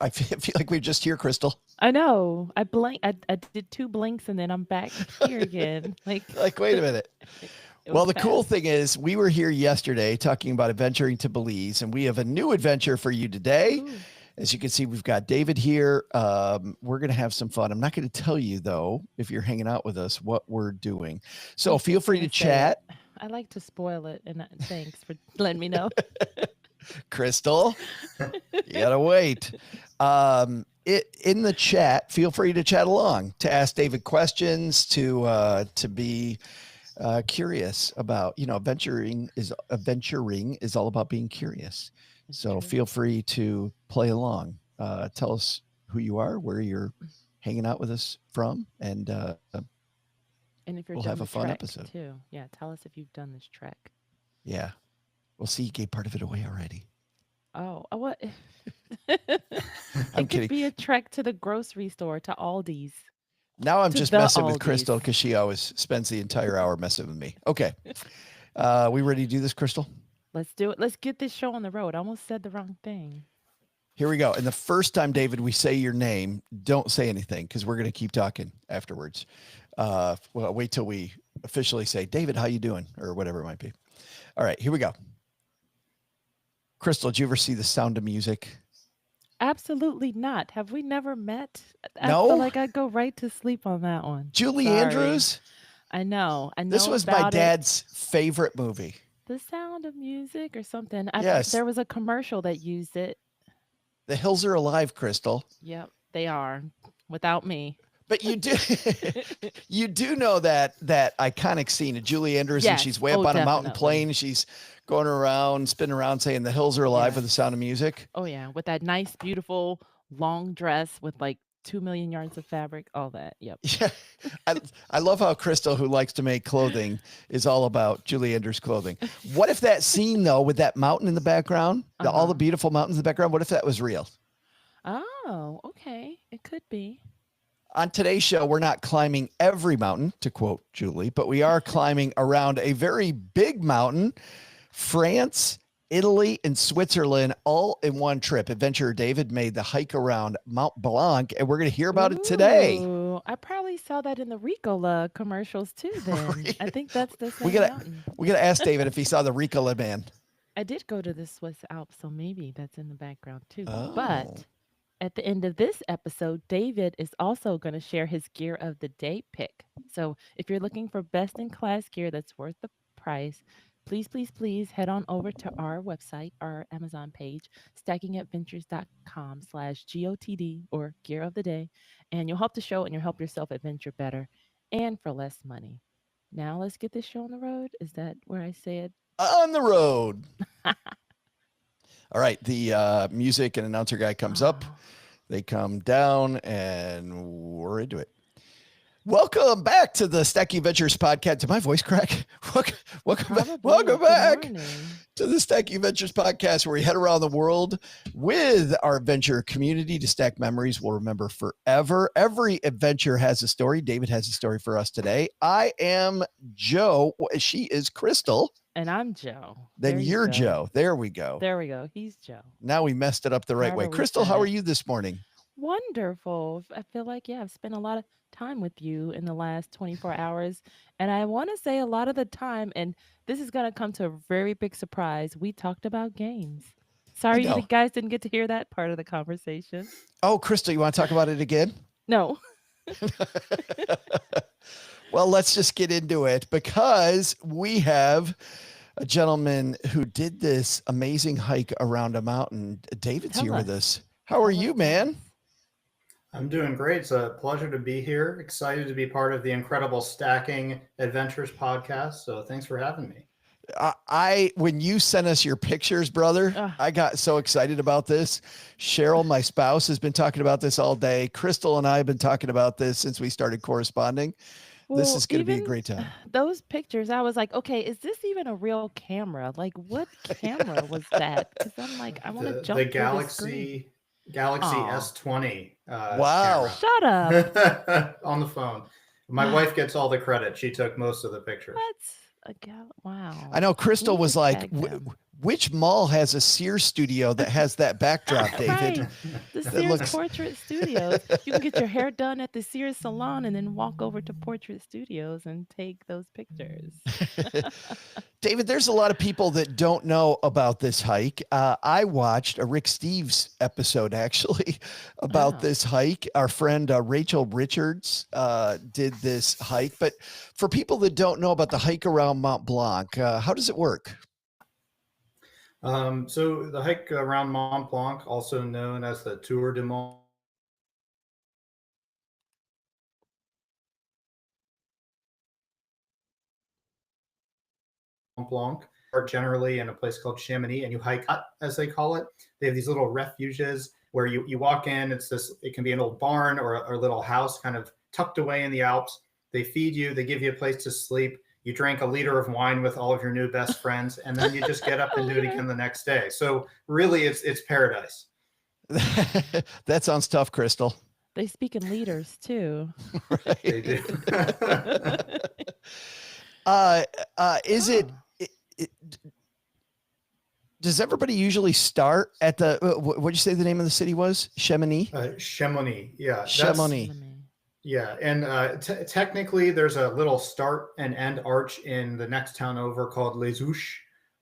I feel like we're just here, Crystal. I know. I did two blinks and then I'm back here again. Like Like, wait a minute. it Well, was the cool fast. thing is we were here yesterday talking about adventuring to Belize, and we have a new adventure for you today. Ooh, As you can see, we've got David here. We're going to have some fun. I'm not going to tell you, though, if you're hanging out with us, what we're doing. I So was feel just free gonna to say it. chat, I like to spoil it, and thanks for letting me know. Crystal. You got to wait. In the chat, feel free to chat along, to ask David questions, to be curious about, adventuring is all about being curious. It's So true. feel free to play along. Tell us who you are, where you're hanging out with us from, and And if we'll you're have a done the fun trek episode. too, yeah, tell us if you've done this trek. Yeah, we'll see. You gave part of it away already. What? I'm It could kidding. be a trek to the grocery store, to Aldi's, Now I'm to just the messing with Aldi's. Crystal because she always spends the entire hour messing with me. Okay, we ready to do this, Crystal? Let's do it. Let's get this show on the road. I almost said the wrong thing. Here we go. And the first time, David, we say your name, don't say anything because we're going to keep talking afterwards. Well, wait till we officially say, David, how you doing? Or whatever it might be. All right, here we go. Crystal, did you ever see The Sound of Music? Absolutely not. Have we never met? I feel No? like I'd go right to sleep on that one. Julie Sorry. Andrews? I know. I This know was my about it. dad's favorite movie. The Sound of Music or something. Yes, There was a commercial that used it. The Hills Are Alive, Crystal. Yep, they are. Without me. But you do you do know that iconic scene of Julie Andrews and she's Yes. way up Oh, on a mountain definitely. plane and she's going around, spinning around saying the hills are alive with the Yes. sound of music. Oh, yeah. With that nice, beautiful long dress with like 2 million yards of fabric. All that. Yep. Yeah. I, I love how Crystal, who likes to make clothing, is all about Julie Andrews clothing. What if that scene though, with that mountain in the background, Uh all the huh. beautiful mountains in the background, what if that was real? Oh, okay. It could be. On today's show, we're not climbing every mountain, to quote Julie, but we are climbing around a very big mountain, France, Italy, and Switzerland, all in one trip. Adventurer David made the hike around Mount Blanc, and we're going to hear about it today. Ooh, I probably saw that in the Ricola commercials too then. I think that's the we same gotta mountain. we gotta ask David if he saw the Ricola man. I did go to the Swiss Alps, so maybe that's in the background too. Oh, But at the end of this episode, David is also going to share his gear of the day pick. So if you're looking for best in class gear that's worth the price, please, please, please head on over to our website, our Amazon page, stackingadventures.com/GOTD or gear of the day. And you'll help the show and you'll help yourself adventure better and for less money. Now let's get this show on the road. Is that where I say it? on the road. All right, the music and announcer guy comes up. Oh, They come down, and we're into it. Welcome back to the Stacky Ventures podcast. Did my voice crack? Welcome back. probably. Welcome Good back morning. to the Stacky Ventures podcast, where we head around the world with our adventure community to stack memories we'll remember forever. Every adventure has a story. David has a story for us today. I am Joe. She is Crystal. And I'm Joe. Then There you you're go. Joe. There we go. There we go. He's Joe. Now we messed it up the right way. However we Crystal, said how are it. you this morning? Wonderful. I feel like, yeah, I've spent a lot of time with you in the last 24 hours. And I want to say a lot of the time, and this is going to come to a very big surprise, we talked about games. I Sorry you know. guys didn't get to hear that part of the conversation. Oh, Crystal, you want to talk about it again? No. Well, let's just get into it because we have a gentleman who did this amazing hike around a mountain. David's Tell here with us. us. How are Tell us. you, Tell man? us. I'm doing great. It's a pleasure to be here. Excited to be part of the incredible Stacking Adventures podcast. So thanks for having me. When you sent us your pictures, brother, Ugh. I got so excited about this. Cheryl, my spouse, has been talking about this all day. Crystal and I have been talking about this since we started corresponding. This Well, is going to be a even great time. those pictures, I was like, okay, is this even a real camera? Like, what camera was that? Because I'm like, I want to The jump through the screen. Galaxy Oh, S20 Wow. shut up. camera on the phone. My wife gets all the credit. She took most of the pictures. What? I Wow. know We Crystal need to was like, tag them. which mall has a Sears studio that has that backdrop, David? Right. The That Sears looks Portrait Studios. You can get your hair done at the Sears salon and then walk over to Portrait Studios and take those pictures. David, there's a lot of people that don't know about this hike. I watched a Rick Steves episode actually about Oh. this hike. Our friend Rachel Richards did this hike. But for people that don't know about the hike around Mont Blanc, how does it work? So the hike around Mont Blanc, also known as the Tour de Mont Blanc, are generally in a place called Chamonix, and you hike up, as they call it. They have these little refuges where you walk in. It can be an old barn or a little house kind of tucked away in the Alps. They feed you, they give you a place to sleep. You drink a liter of wine with all of your new best friends, and then you just get up and do it again the next day. So really, it's paradise. That sounds tough, Crystal. They speak in liters too. They do. Is it, does everybody usually start at the, what'd you say the name of the city was? Chamonix? Chamonix, yeah. Chamonix. Yeah, and technically there's a little start and end arch in the next town over called Les Ouches,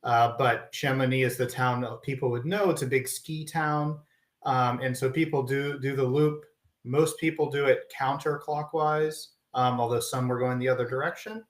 but Chamonix is the town that people would know. It's a big ski town, and so people do the loop. Most people do it counterclockwise, although some were going the other direction.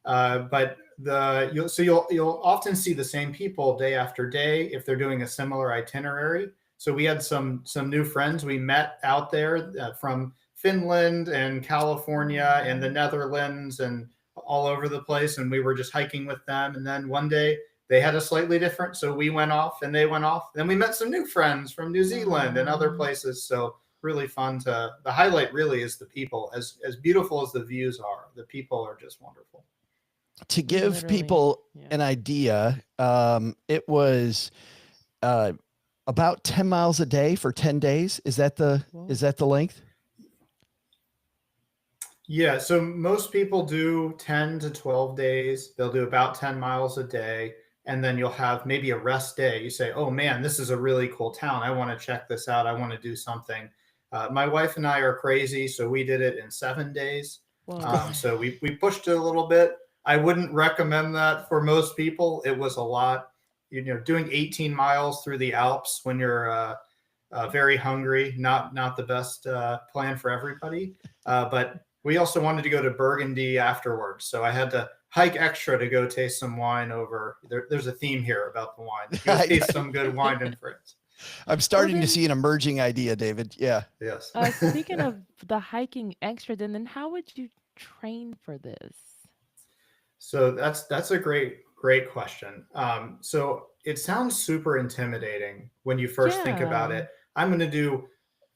But you'll often see the same people day after day if they're doing a similar itinerary. So we had some new friends we met out there from Finland and California and the Netherlands and all over the place, and we were just hiking with them. And then one day they had a slightly different, so we went off and they went off. Then we met some new friends from New Zealand and other places. So really fun the highlight really is the people. As beautiful as the views are, the people are just wonderful. To give people an idea, it was about 10 miles a day for 10 days. Is that the length? Yeah, so most people do 10 to 12 days. They'll do about 10 miles a day, and then you'll have maybe a rest day. You say, oh man, this is a really cool town. I want to check this out. I want to do something. My wife and I are crazy, so we did it in 7 days. So we pushed it a little bit. I wouldn't recommend that for most people. It was a lot. Doing 18 miles through the Alps when you're very hungry, not the best plan for everybody. But we also wanted to go to Burgundy afterwards, so I had to hike extra to go taste some wine over. There's a theme here about the wine. Go taste some good wine in France. I'm starting to see an emerging idea, David. Yeah. Yes. Speaking of the hiking extra, then how would you train for this? So that's a great question. So it sounds super intimidating when you first think about it. I'm going to do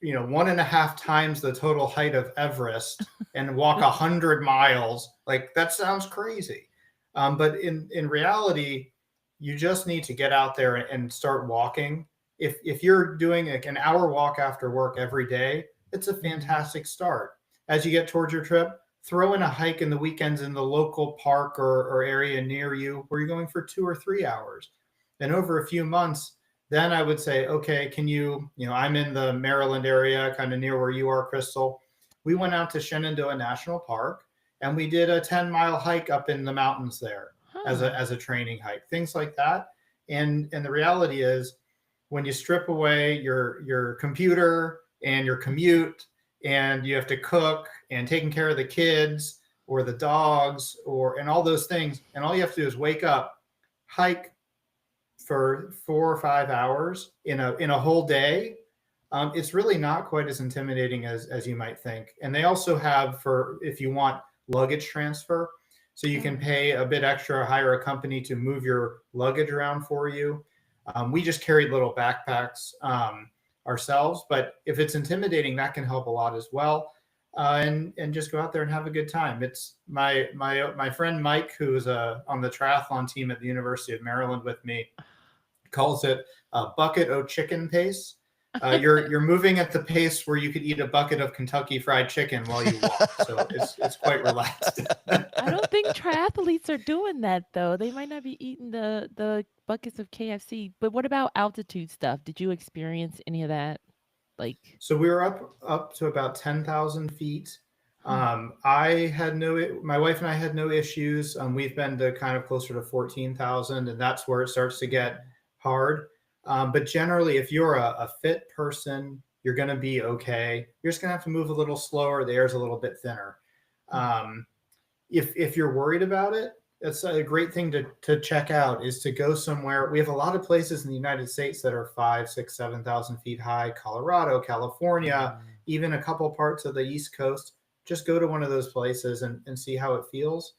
1.5 times the total height of Everest and walk 100 miles. Like that sounds crazy. But in reality, you just need to get out there and start walking. If you're doing like an hour walk after work every day, it's a fantastic start. As you get towards your trip, throw in a hike in the weekends in the local park or area near you where you're going for 2 or 3 hours. And over a few months, then I would say, okay, can I'm in the Maryland area, kind of near where you are, Crystal. We went out to Shenandoah National Park and we did a 10-mile hike up in the mountains there as a training hike, things like that. And the reality is when you strip away your computer and your commute and you have to cook and taking care of the kids or the dogs and all those things, and all you have to do is wake up, hike for 4 or 5 hours in a whole day, it's really not quite as intimidating as you might think. And they also have, if you want, luggage transfer, so you can pay a bit extra, hire a company to move your luggage around for you. We just carried little backpacks ourselves, but if it's intimidating, that can help a lot as well. And just go out there and have a good time. It's my friend Mike, who is on the triathlon team at the University of Maryland with me, calls it a bucket o' chicken pace. You're moving at the pace where you could eat a bucket of Kentucky Fried Chicken while you walk. So it's quite relaxed. I don't think triathletes are doing that though. They might not be eating the buckets of KFC. But what about altitude stuff? Did you experience any of that? Like, So we were up to about 10,000 feet. huh. My wife and I had no issues. We've been to kind of closer to 14,000, and that's where it starts to get hard. But generally, if you're a fit person, you're going to be okay. You're just going to have to move a little slower. The air's a little bit thinner. Um, if you're worried about it, that's a great thing to check out, is to go somewhere. We have a lot of places in the United States that are 5, 6, 7,000 feet high. Colorado, California, even a couple parts of the East Coast. Just go to one of those places and see how it feels.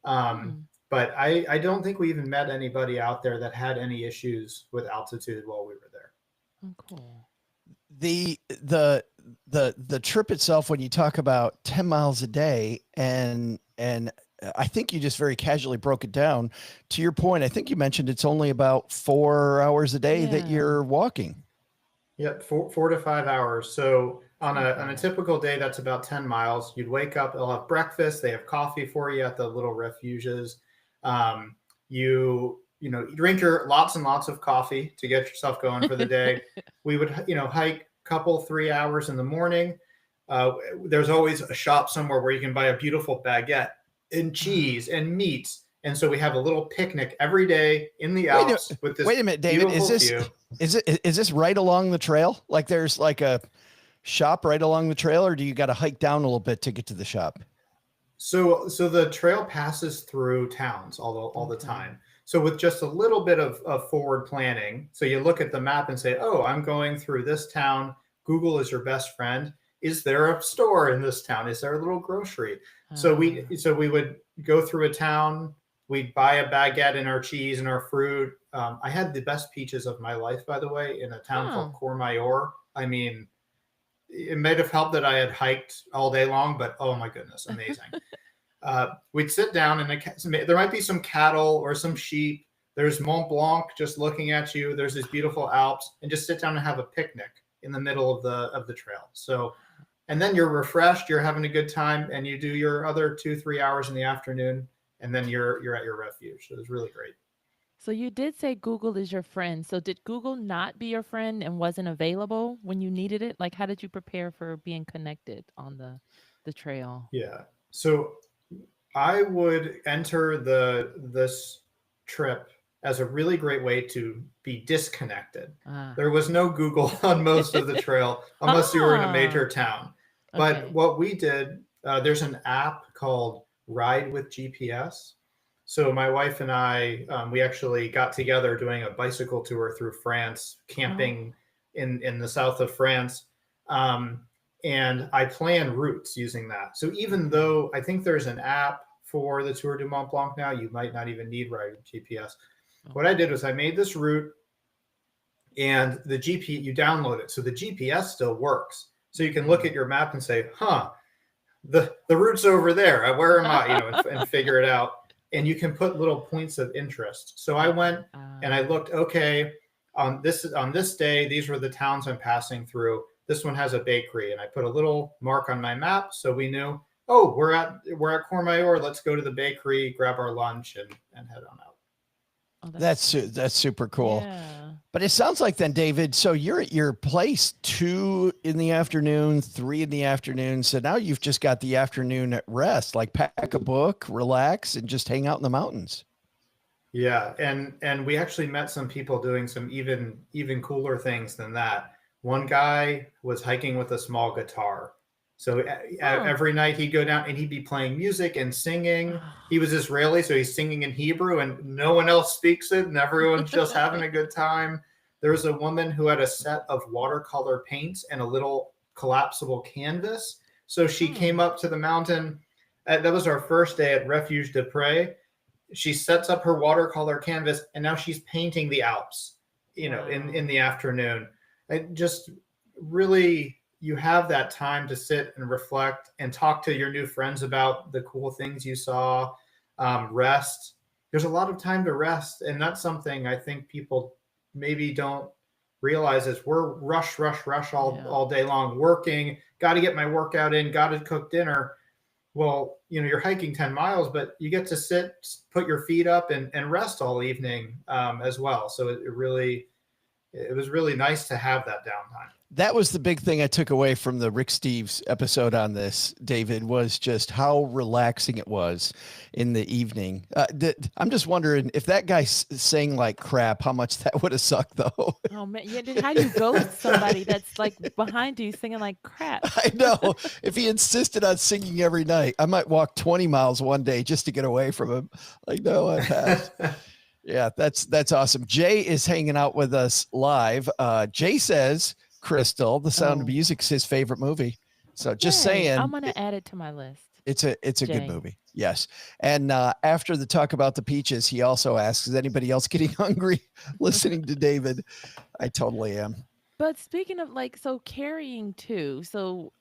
But I don't think we even met anybody out there that had any issues with altitude while we were there. Oh, cool. The trip itself, when you talk about 10 miles a day, and I think you just very casually broke it down. To your point, I think you mentioned it's only about 4 hours a day that you're walking. Yep, 4 to 5 hours. So on a typical day, that's about 10 miles. You'd wake up, they'll have breakfast, they have coffee for you at the little refuges. You drink your lots and lots of coffee to get yourself going for the day. We would, hike a couple, 3 hours in the morning. There's always a shop somewhere where you can buy a beautiful baguette and cheese and meats. And so we have a little picnic every day in the Alps with this. Wait a minute, David, is this right along the trail? Like there's like a shop right along the trail, or do you got to hike down a little bit to get to the shop? So the trail passes through towns all the time. So with just a little bit of forward planning, so you look at the map and say, oh, I'm going through this town. Google is your best friend. Is there a store in this town? Is there a little grocery? So we would go through a town. We'd buy a baguette and our cheese and our fruit. I had the best peaches of my life, by the way, in a town called Courmayeur. I mean, it might have helped that I had hiked all day long, but oh my goodness, amazing. We'd sit down and there might be some cattle or some sheep. There's Mont Blanc just looking at you. There's these beautiful Alps, and just sit down and have a picnic in the middle of the trail. So, and then you're refreshed, you're having a good time, and you do your other 2-3 hours in the afternoon, and then you're at your refuge. So it was really great. So you did say Google is your friend. So did Google not be your friend and wasn't available when you needed it? Like, how did you prepare for being connected on the trail? Yeah. So I would enter this trip as a really great way to be disconnected. There was no Google on most of the trail unless you were in a major town. But what we did, there's an app called Ride with GPS. So my wife and I, we actually got together doing a bicycle tour through France, camping in the south of France. And I plan routes using that. So even though I think there's an app for the Tour du Mont Blanc now, you might not even need Ride with GPS. What I did was I made this route, and you download it. So the GPS still works. So you can look at your map and say, the route's over there. Where am I? And figure it out. And you can put little points of interest. So I went and I looked, okay, on this day, these were the towns I'm passing through. This one has a bakery, and I put a little mark on my map so we knew, oh, we're at Courmayeur. Let's go to the bakery, grab our lunch, and head on out. Oh, that's super cool. Yeah. But it sounds like then, David, so you're at your place 2 in the afternoon, 3 in the afternoon. So now you've just got the afternoon at rest, like pack a book, relax, and just hang out in the mountains. Yeah. And we actually met some people doing some even cooler things than that. One guy was hiking with a small guitar. So every night he'd go down and he'd be playing music and singing. He was Israeli, so he's singing in Hebrew, and no one else speaks it, and everyone's just having a good time. There was a woman who had a set of watercolor paints and a little collapsible canvas. So she came up to the mountain. That was our first day at Refuge de Pré. She sets up her watercolor canvas, and now she's painting the Alps, in the afternoon. It just really... you have that time to sit and reflect and talk to your new friends about the cool things you saw, rest. There's a lot of time to rest. And that's something I think people maybe don't realizes we're rush all day long, working, got to get my workout in, got to cook dinner. Well, you're hiking 10 miles, but you get to sit, put your feet up and rest all evening as well. So it was really nice to have that downtime. That was the big thing I took away from the Rick Steves episode on this, David, was just how relaxing it was in the evening. I'm just wondering if that guy sang like crap, how much that would have sucked though. Oh man, yeah. How do you ghost somebody that's like behind you singing like crap? I know. If he insisted on singing every night, I might walk 20 miles one day just to get away from him. Like, no, I passed. Yeah, that's awesome. Jay is hanging out with us live. Jay says, Crystal, The Sound of Music's his favorite movie. So just saying, I'm gonna add it to my list. It's a good movie. Yes. And after the talk about the peaches, he also asks, is anybody else getting hungry listening to David? I totally am. But speaking of carrying too, so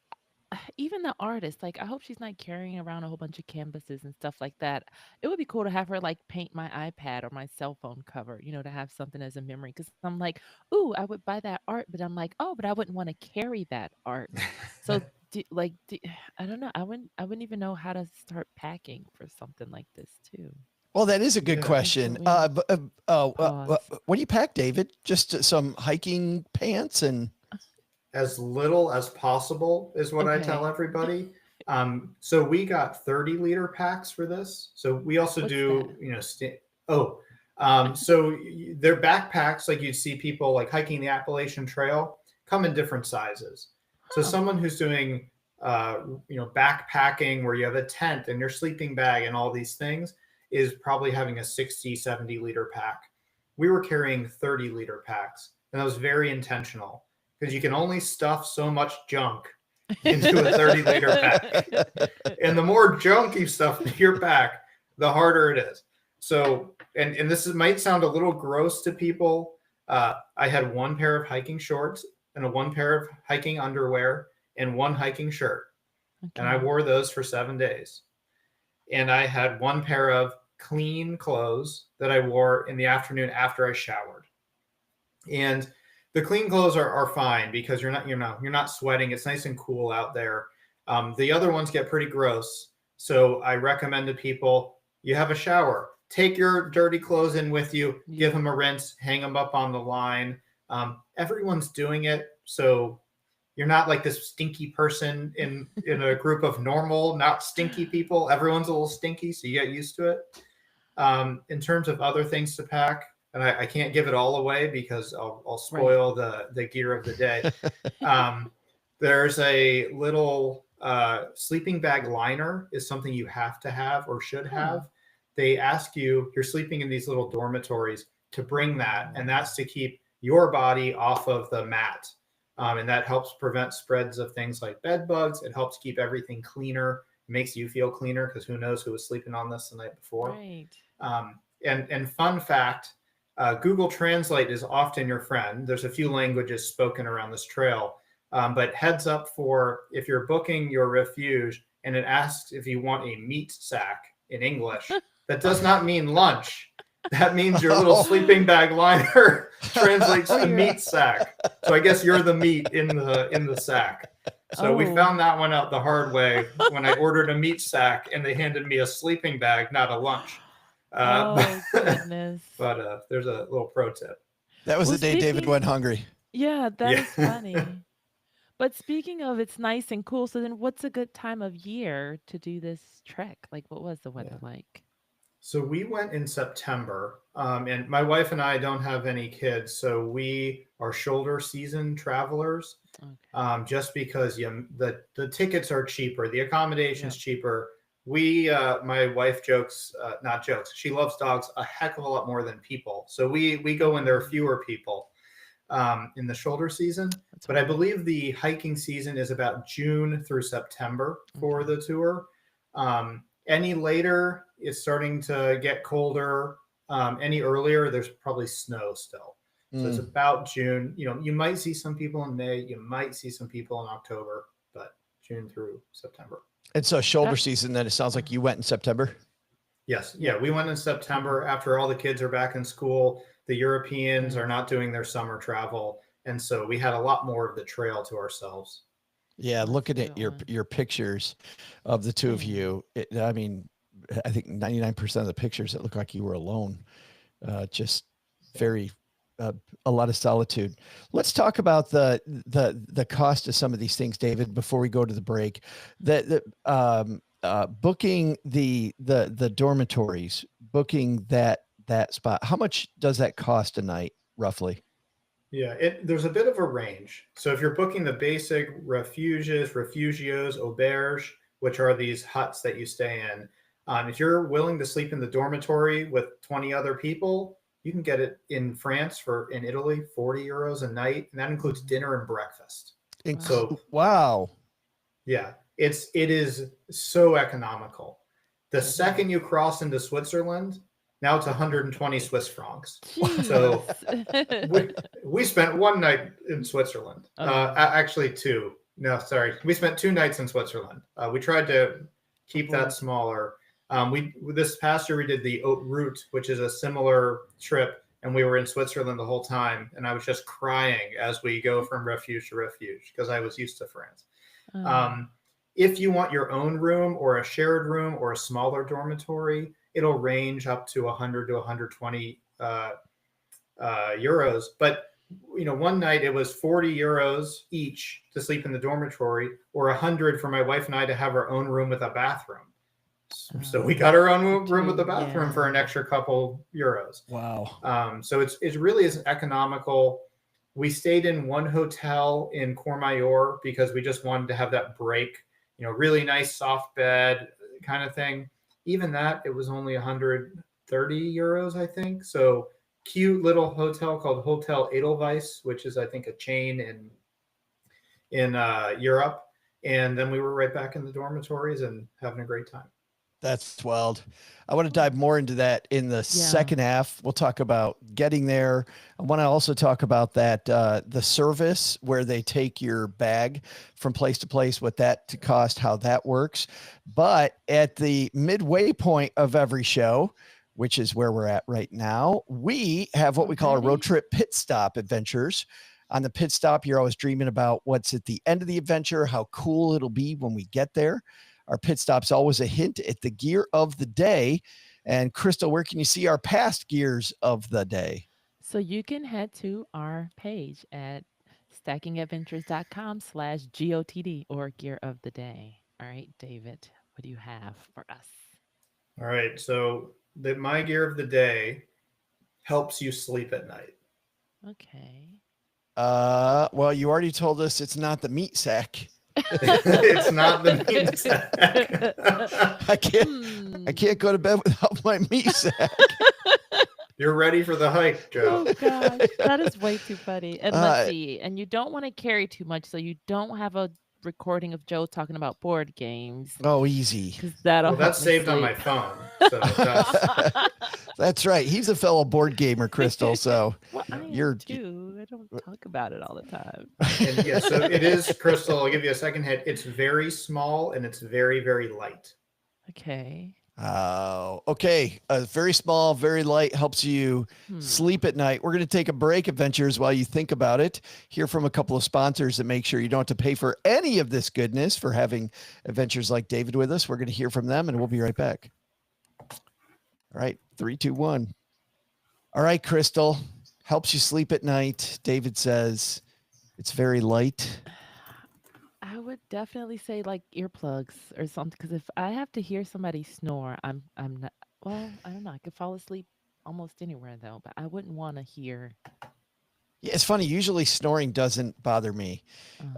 even the artist, I hope she's not carrying around a whole bunch of canvases and stuff like that. It would be cool to have her paint my iPad or my cell phone cover, to have something as a memory. Because I'm like, ooh, I would buy that art, but I'm like, oh, but I wouldn't want to carry that art. So I don't know. I wouldn't even know how to start packing for something like this too. Well, that is a good question. What do you pack, David? Just some hiking pants and as little as possible is what I tell everybody. So we got 30-liter packs for this. So we also do, so their backpacks, like you'd see people hiking the Appalachian Trail, come in different sizes. So someone who's doing, backpacking where you have a tent and your sleeping bag and all these things is probably having a 60, 70-liter pack. We were carrying 30-liter packs, and that was very intentional because you can only stuff so much junk into a 30-liter pack. And the more junk you stuff into your pack, the harder it is. So, and this might sound a little gross to people. I had one pair of hiking shorts and one pair of hiking underwear and one hiking shirt. And I wore those for 7 days. And I had one pair of clean clothes that I wore in the afternoon after I showered. And the clean clothes are fine because you're not sweating. It's nice and cool out there. The other ones get pretty gross. So I recommend to people, you have a shower, take your dirty clothes in with you, give them a rinse, hang them up on the line. Everyone's doing it. So you're not like this stinky person in a group of normal, not stinky people. Everyone's a little stinky, so you get used to it. In terms of other things to pack, and I can't give it all away because I'll spoil the gear of the day. There's a little sleeping bag liner is something you have to have or should have. They ask you, you're sleeping in these little dormitories, to bring that, and that's to keep your body off of the mat. And that helps prevent spreads of things like bed bugs. It helps keep everything cleaner. It makes you feel cleaner because who knows who was sleeping on this the night before. Right. And fun fact, Google Translate is often your friend. There's a few languages spoken around this trail. But heads up for if you're booking your refuge and it asks if you want a meat sack in English, that does not mean lunch. That means your little sleeping bag liner translates to meat sack. So I guess you're the meat in the sack. So we found that one out the hard way when I ordered a meat sack and they handed me a sleeping bag, not a lunch. Goodness. But there's a little pro tip. That was the day David went hungry. Yeah, that is funny. But speaking of, it's nice and cool. So then what's a good time of year to do this trek? What was the weather like? So we went in September, and my wife and I don't have any kids, so we are shoulder season travelers. Just because the tickets are cheaper, the accommodation's cheaper. My wife not jokes. She loves dogs a heck of a lot more than people. So we go when there are fewer people in the shoulder season. But I believe the hiking season is about June through September for the tour. Any later, it's starting to get colder. Any earlier, there's probably snow still. So it's about June. You might see some people in May. You might see some people in October, but June through September. And so shoulder season, then it sounds like you went in September. Yes. Yeah. We went in September after all the kids are back in school. The Europeans are not doing their summer travel. And so we had a lot more of the trail to ourselves. Yeah, That's a looking at good one. your pictures of the two of Yeah. you, I mean, I think 99% of the pictures it looked like you were alone. Just very a lot of solitude. Let's talk about the cost of some of these things, David, before we go to the break. Booking the dormitories, booking that spot. How much does that cost a night, roughly? Yeah, there's a bit of a range. So if you're booking the basic refuges, refugios, auberge, which are these huts that you stay in, if you're willing to sleep in the dormitory with 20 other people, you can get it in France for in Italy 40 euros a night, and that includes dinner and breakfast. Wow. So Wow. yeah, it is so economical. The That is. second you cross into Switzerland, now it's 120 Swiss francs. Jeez. So we spent one night in Switzerland. Oh, Actually, two. No, sorry, we spent 2 nights in Switzerland. We tried to keep that avoid. smaller. We this past year we did the Haute Route, which is a similar trip, and we were in Switzerland the whole time. And I was just crying as we go from refuge to refuge because I was used to France. Oh. Um, if you want your own room or a shared room or a smaller dormitory, it'll range up to 100 to 120 euros. But one night it was 40 euros each to sleep in the dormitory, or 100 for my wife and I to have our own room with a bathroom. So we got our own room with a bathroom for an extra couple euros. Wow. So it really is economical. We stayed in one hotel in Courmayeur because we just wanted to have that break, really nice soft bed kind of thing. Even that, it was only 130 euros, I think. So cute little hotel called Hotel Edelweiss, which is, I think, a chain in Europe. And then we were right back in the dormitories and having a great time. That's wild. I want to dive more into that in the second half. We'll talk about getting there. I want to also talk about that the service where they take your bag from place to place, what that to cost, how that works. But at the midway point of every show, which is where we're at right now, we have what we call a road trip pit stop adventures. On the pit stop, you're always dreaming about what's at the end of the adventure, how cool it'll be when we get there. Our pit stop's always a hint at the gear of the day. And Crystal, where can you see our past gears of the day? So you can head to our page at stackingadventures.com/GOTD or gear of the day. All right, David, what do you have for us? All right. So my gear of the day helps you sleep at night. Okay. Well, you already told us it's not the meat sack. It's not the meat sack. I can't go to bed without my meat sack. You're ready for the hike, Joe. Oh gosh, that is way too funny. And let's see. And you don't want to carry too much, so you don't have a recording of Joe talking about board games. Oh, easy. Because that'll that's saved on my phone. So that's right. He's a fellow board gamer, Crystal. So well, I too. I don't talk about it all the time. And yeah, so it is, Crystal. I'll give you a second hint. It's very small and it's very, very light. Okay. Okay. Very small, very light, helps you sleep at night. We're going to take a break, adventures, while you think about it. Hear from a couple of sponsors that make sure you don't have to pay for any of this goodness for having adventures like David with us. We're going to hear from them and we'll be right back. All right. 3, 2, 1. All right, Crystal. Helps you sleep at night. David says it's very light. I would definitely say like earplugs or something, because if I have to hear somebody snore, I'm not. Well, I don't know. I could fall asleep almost anywhere though, but I wouldn't want to hear. Yeah, it's funny. Usually snoring doesn't bother me.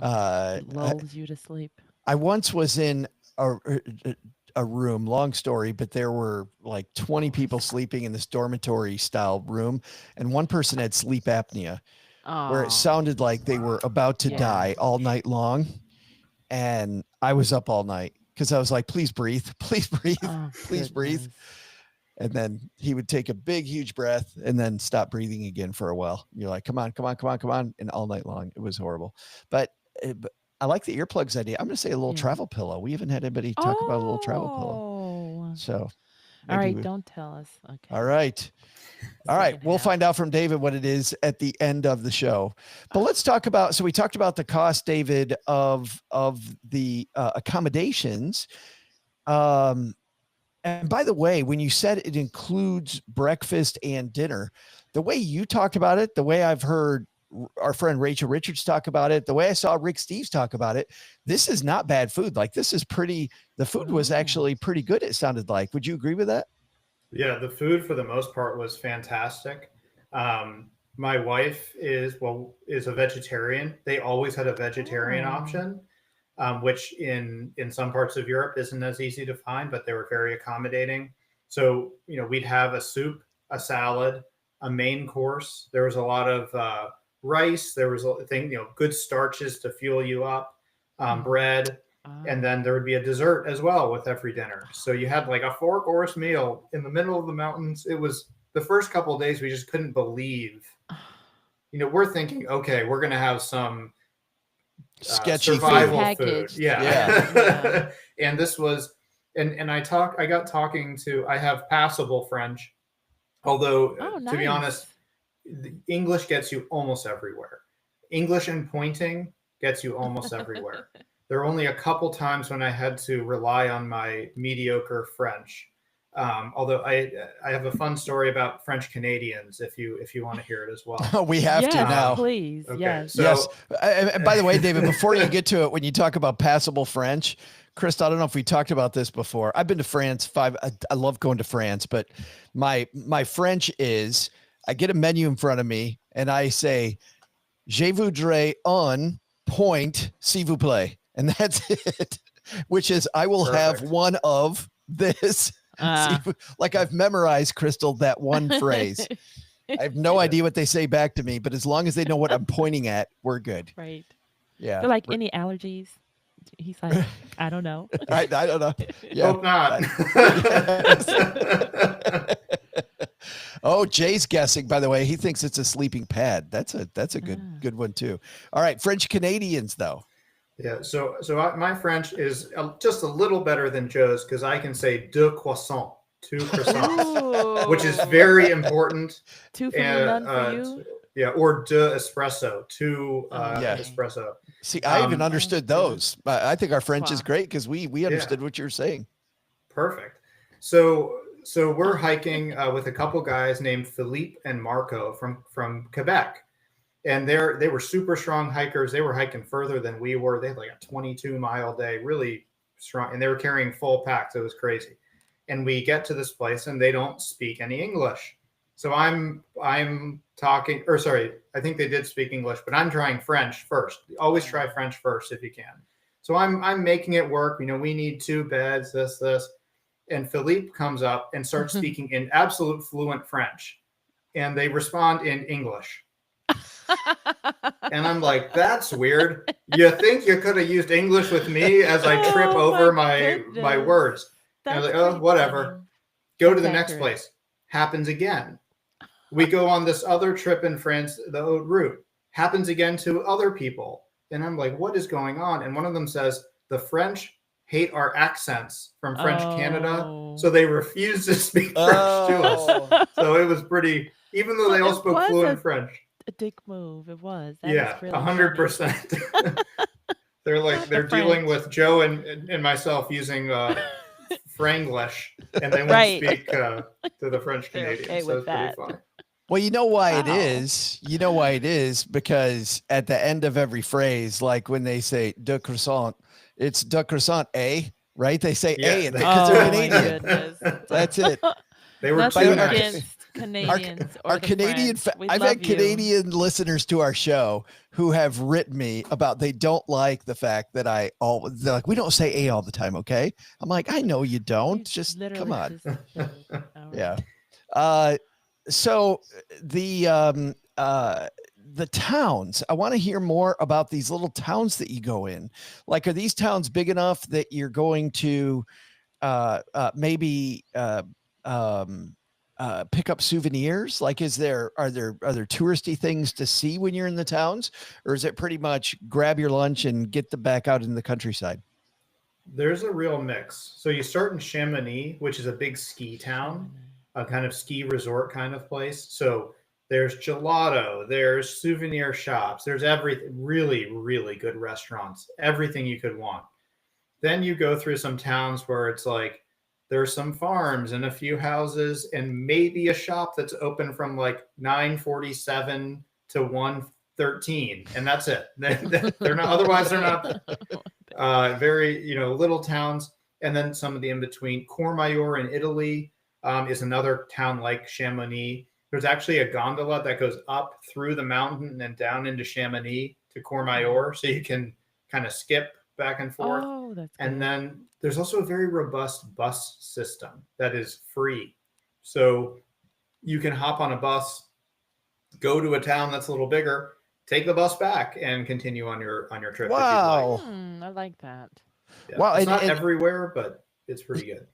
Lulls you to sleep. I once was in a room, long story, but there were like 20 people sleeping in this dormitory style room. And one person had sleep apnea where it sounded like they were about to die all night long. And I was up all night because I was like, please breathe, please breathe, please breathe. And then he would take a big, huge breath and then stop breathing again for a while. You're like, come on, come on, come on, come on. And all night long, it was horrible. But I like the earplugs idea. I'm going to say a little travel pillow. We haven't had anybody talk about a little travel pillow. So All right, Maybe. don't tell us. Okay. All right. All right. Second We'll half. find out from David what it is at the end of the show. But let's talk about, so we talked about the cost, David, of the accommodations. And by the way, when you said it includes breakfast and dinner, the way you talked about it, the way I've heard our friend Rachel Richards talk about it, the way I saw Rick Steves talk about it, this is not bad food. Like, this is pretty, the food was Oh. actually pretty good, it sounded like. Would you agree with that? Yeah, the food for the most part was fantastic. My wife is a vegetarian. They always had a vegetarian Oh. option, which in some parts of Europe isn't as easy to find, but they were very accommodating. So we'd have a soup, a salad, a main course. There was a lot of rice. There was a thing, good starches to fuel you up, bread. And then there would be a dessert as well with every dinner. So you had like a 4-course meal in the middle of the mountains. It was the first couple of days we just couldn't believe. We're thinking, okay, we're going to have some sketchy survival food. food. Yeah. And this was, and I got talking to, I have passable French, although to be honest, English gets you almost everywhere. English and pointing gets you almost everywhere. There were only a couple times when I had to rely on my mediocre French. Although I have a fun story about French Canadians, if you want to hear it as well. We have to now. Please. Okay, Yes. so, yes. And by the way, David, before you get to it, when you talk about passable French, Chris, I don't know if we talked about this before. I've been to France I love going to France, but my French is, I get a menu in front of me and I say, je voudrais un point, s'il vous plaît. And that's it, which is, I will have one of this. Like, I've memorized, Crystal, that one phrase. I have no idea what they say back to me, but as long as they know what I'm pointing at, we're good. Right. Yeah. They're like, any allergies? He's like, I don't know. I don't know. Yeah. Hope not. Oh, Jay's guessing, by the way. He thinks it's a sleeping pad. That's a good one too. All right. French Canadians, though. Yeah, so my French is just a little better than Joe's because I can say deux croissants, 2 croissants, which is very important. 2 for you, none for you. Yeah, or deux espresso, 2 Yes. espresso. See, I even understood those. I think our French is great because we understood what you're saying. Perfect. So we're hiking with a couple guys named Philippe and Marco from Quebec. And they were super strong hikers. They were hiking further than we were. They had like a 22-mile day, really strong. And they were carrying full packs. It was crazy. And we get to this place and they don't speak any English. So I'm talking, or sorry, I think they did speak English, but I'm trying French first. Always try French first if you can. So I'm making it work. We need 2 beds, this. And Philippe comes up and starts speaking in absolute fluent French. And they respond in English. And I'm like, that's weird. You think you could have used English with me as I trip over my words? And I was like, oh, whatever. Go to the next place. Happens again. We go on this other trip in France, the Haute Route. Happens again to other people. And I'm like, what is going on? And one of them says, the French hate our accents from French Canada, so they refuse to speak French to us. So it was pretty, even though they all spoke fluent French. A dick move. It was. Yeah, 100%. They're dealing with Joe and myself using Franglish, and they won't speak to the French Canadians. Okay so with it's pretty that. fun. Well, you know why it is? You know why it is? Because at the end of every phrase, like when they say de croissant, it's de croissant A, right? They say A because they're Canadian. That's it. They were too nice. Canadians. Our Canadian, I've had Canadian listeners to our show who have written me about they don't like the fact that they're like, we don't say A all the time, okay? I'm like, I know you don't. Just come on. Yeah. So the towns, I want to hear more about these little towns that you go in. Like, are these towns big enough that you're going to maybe pick up souvenirs? Like, are there touristy things to see when you're in the towns, or is it pretty much grab your lunch and get back out in the countryside? There's a real mix. So you start in Chamonix, which is a big ski town, Chamonix. a kind of ski resort kind of place. So there's gelato, there's souvenir shops, there's everything, really, really good restaurants, everything you could want. Then you go through some towns where it's like there's some farms and a few houses and maybe a shop that's open from like 9:47 to 1:13, and that's it. They're not, otherwise they're not there. Very, little towns, and then some of the in between. Courmayeur in Italy is another town like Chamonix. There's actually a gondola that goes up through the mountain and down into Chamonix to Courmayeur, so you can kind of skip back and forth. Oh, that's And cool. then there's also a very robust bus system that is free. So you can hop on a bus, go to a town that's a little bigger, take the bus back, and continue on your trip if you'd like. Wow. I like that. Yeah. Wow, It's and, not and everywhere, but it's pretty good.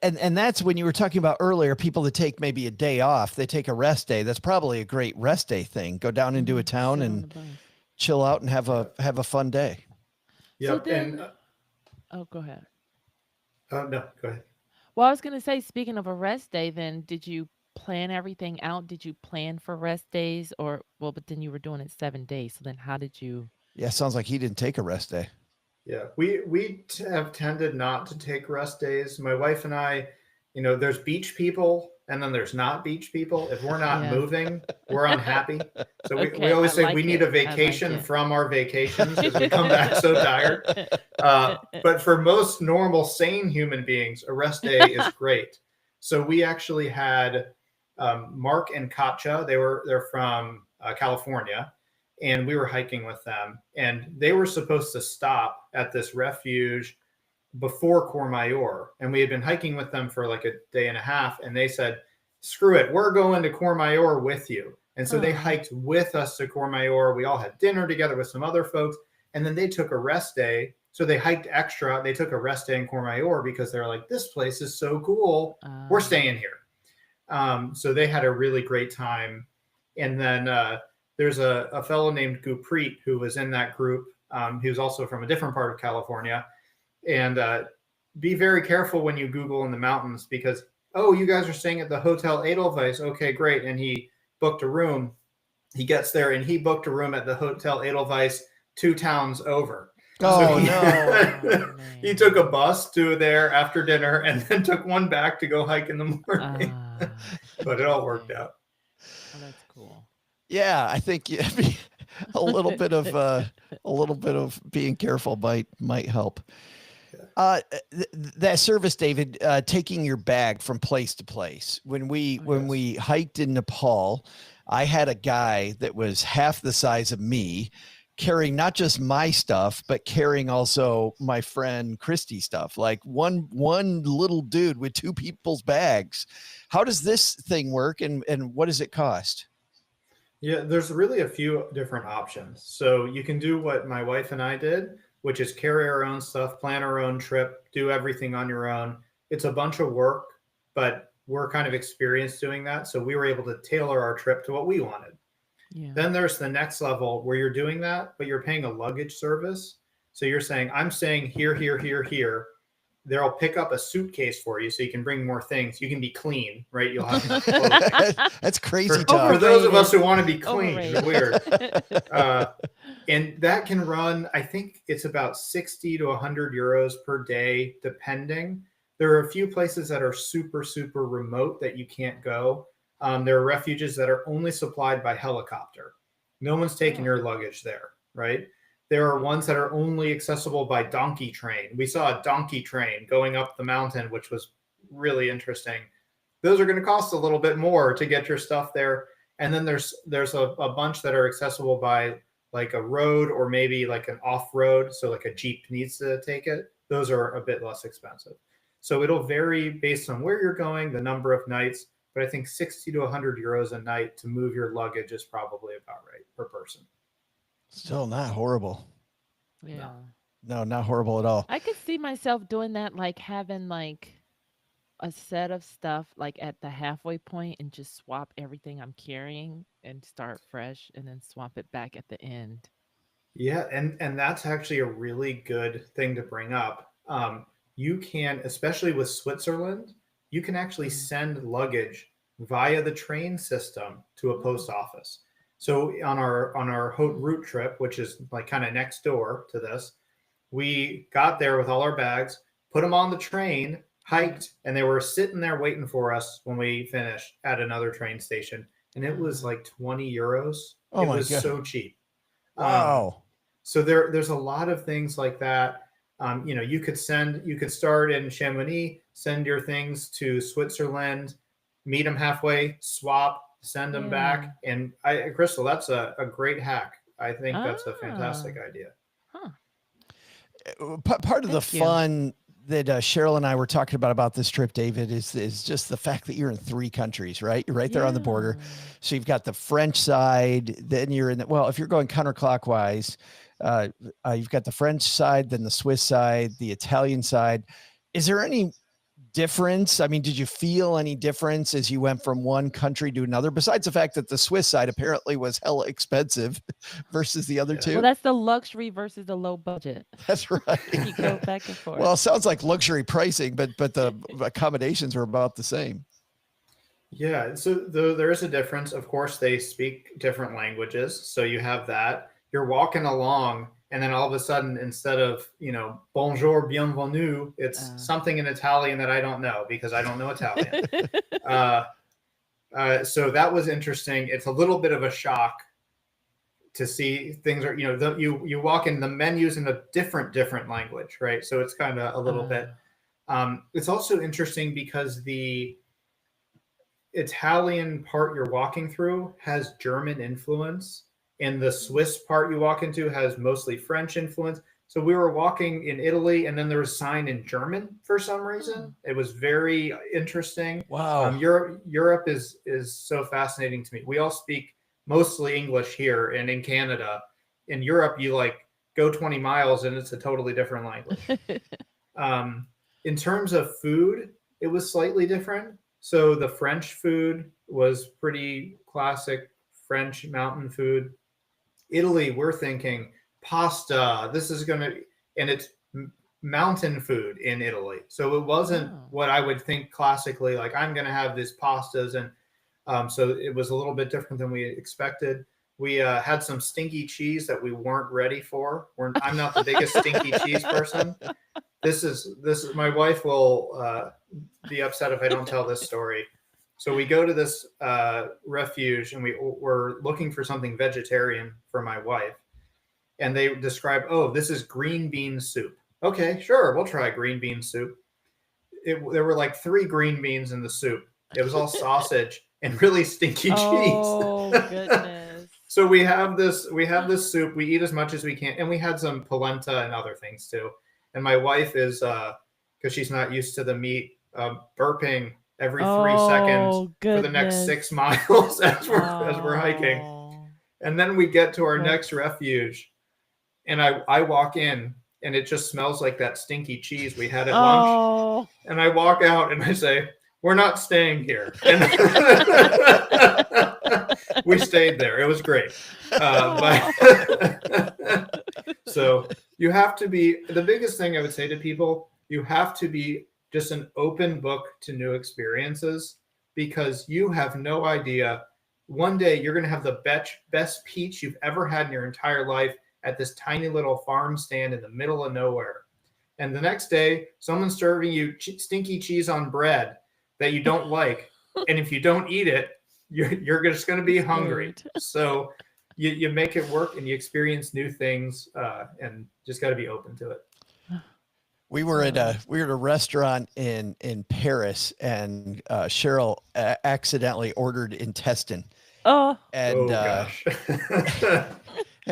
and that's when you were talking about earlier, people that take maybe a day off, they take a rest day. That's probably a great rest day thing. Go down into a town Sit on the and bus. chill out and have Yep. a fun day. So Yep. And then, oh, go ahead. no, go ahead. Well, I was gonna say, speaking of a rest day, then did you plan everything out? Did you plan for rest days, or well, but then you were doing it 7 days. So then, how did you? Yeah, sounds like he didn't take a rest day. Yeah, we have tended not to take rest days. My wife and I, there's beach people and then there's not beach people. If we're not Yeah. moving, we're unhappy. So we Okay, always I say like we need it. a I like vacation it. from our vacations because we come back so tired. But for most normal, sane human beings, a rest day is great. So we actually had Mark and Katja. They're from California, and we were hiking with them. And they were supposed to stop at this refuge before Courmayeur, and we had been hiking with them for like a day and a half. And they said, "Screw it, we're going to Courmayeur with you." And so they Aw. hiked with us to Courmayeur. We all had dinner together with some other folks, and then they took a rest day. So they hiked extra. They took a rest day in Courmayeur because they're like, "This place is so cool. We're staying here." So they had a really great time. And then there's a fellow named Guppreet who was in that group. He was also from a different part of California. And be very careful when you Google in the mountains because, oh, you guys are staying at the Hotel Edelweiss. Okay, great. And he booked a room. He gets there and he booked a room at the Hotel Edelweiss 2 towns over. Oh, he, no. he took a bus to there after dinner and then took one back to go hike in the morning. But it all worked out. Oh, that's cool. Yeah, I think a little bit of being careful might help. That service, David, taking your bag from place to place. When we hiked in Nepal, I had a guy that was half the size of me carrying not just my stuff, but carrying also my friend Christy's stuff, like one little dude with 2 people's bags. How does this thing work and what does it cost? Yeah, there's really a few different options. So you can do what my wife and I did, which is carry our own stuff, plan our own trip, do everything on your own. It's a bunch of work, but we're kind of experienced doing that. So we were able to tailor our trip to what we wanted. Yeah. Then there's the next level where you're doing that, but you're paying a luggage service. So you're saying, I'm staying here, here, here, here. They'll pick up a suitcase for you so you can bring more things. You can be clean, right? You'll have enough clothing. That's crazy For talk. those of us who want to be clean, Overrated. weird. And that can run, I think it's about 60 to 100 euros per day, depending. There are a few places that are super, super remote that you can't go. There are refuges that are only supplied by helicopter. No one's taking your luggage there, right? There are ones that are only accessible by donkey train. We saw a donkey train going up the mountain, which was really interesting. Those are going to cost a little bit more to get your stuff there. And then there's a bunch that are accessible by like a road or maybe like an off-road. So like a Jeep needs to take it. Those are a bit less expensive. So it'll vary based on where you're going, the number of nights. But I think 60 to 100 euros a night to move your luggage is probably about right per person. Still not horrible. Yeah. No, not horrible at all. I could see myself doing that, like having like a set of stuff like at the halfway point and just swap everything I'm carrying and start fresh and then swap it back at the end. Yeah, and that's actually a really good thing to bring up. um, you can, especially with Switzerland, you can actually Mm. send luggage via the train system to a Oh. post office. So on our Mm. route trip, which is like kind of next door to this, we got there with all our bags, put them on the train, Mm. hiked, and they were sitting there waiting for us when we finished at another train station. And it was Ah. like 20 euros. Oh It my was God. so cheap. Um, Wow. so there's a lot of things like that. You could start in Chamonix, send your things to Switzerland, meet them halfway, swap, send them Yeah. back. And Crystal, that's a great hack. I think that's a Ah. fantastic idea. Huh. Part of the Thank you. fun that Cheryl and I were talking about this trip, David, is just the fact that you're in 3 countries, right? You're right there on the border. Yeah. So you've got the French side, then you're in the, well, if you're going counterclockwise, uh, you've got the French side, then the Swiss side, the Italian side. Is there any difference? I mean, did you feel any difference as you went from one country to another, besides the fact that the Swiss side apparently was hella expensive versus the other Yeah. Well, two? that's the luxury versus the low budget. That's You right. go back and forth. Well, it sounds like luxury pricing, but the accommodations were about the same. Yeah, so there is a difference. Of course, they speak different languages, so you have that. You're walking along, and then all of a sudden, instead of bonjour, bienvenue, it's Uh. something in Italian that I don't know because I don't know Italian. Uh, so that was interesting. It's a little bit of a shock to see things are you walk in the menus in a different language, right? So it's kind of a little bit. It's also interesting because the Italian part you're walking through has German influence, and the Swiss part you walk into has mostly French influence. So we were walking in Italy, and then there was a sign in German for some reason. It was very interesting. Wow. Europe is so fascinating to me. We all speak mostly English here, and in Canada, in Europe, you like go 20 miles, and it's a totally different language. In terms of food, it was slightly different. So the French food was pretty classic French mountain food. Italy, we're thinking pasta. This is going to, and it's mountain food in Italy. So it wasn't Oh. what I would think classically, like I'm going to have these pastas. And so it was a little bit different than we expected. We had some stinky cheese that we weren't ready for. I'm not the biggest stinky cheese person. This is my wife will be upset if I don't tell this story. So we go to this refuge, and we're looking for something vegetarian for my wife, and they describe, oh, this is green bean soup. Okay, sure, we'll try green bean soup. There were like 3 green beans in the soup. It was all sausage and really stinky cheese. Oh goodness. So we have this soup. We eat as much as we can, and we had some polenta and other things too. And my wife is because she's not used to the meat, burping every 3 seconds for the next 6 miles as we're hiking. Oh. And then we get to our That's- next refuge, and I walk in, and it just smells like that stinky cheese we had at lunch. Oh. And I walk out, and I say, "We're not staying here." And we stayed there. It was great. So you have to be, the biggest thing I would say to people, you have to be just an open book to new experiences, because you have no idea. One day you're going to have the best peach you've ever had in your entire life at this tiny little farm stand in the middle of nowhere. And the next day, someone's serving you stinky cheese on bread that you don't like. And if you don't eat it, you're just going to be hungry. So you make it work, and you experience new things, and just got to be open to it. We were at a restaurant in Paris, and Cheryl accidentally ordered intestine. Oh. And gosh.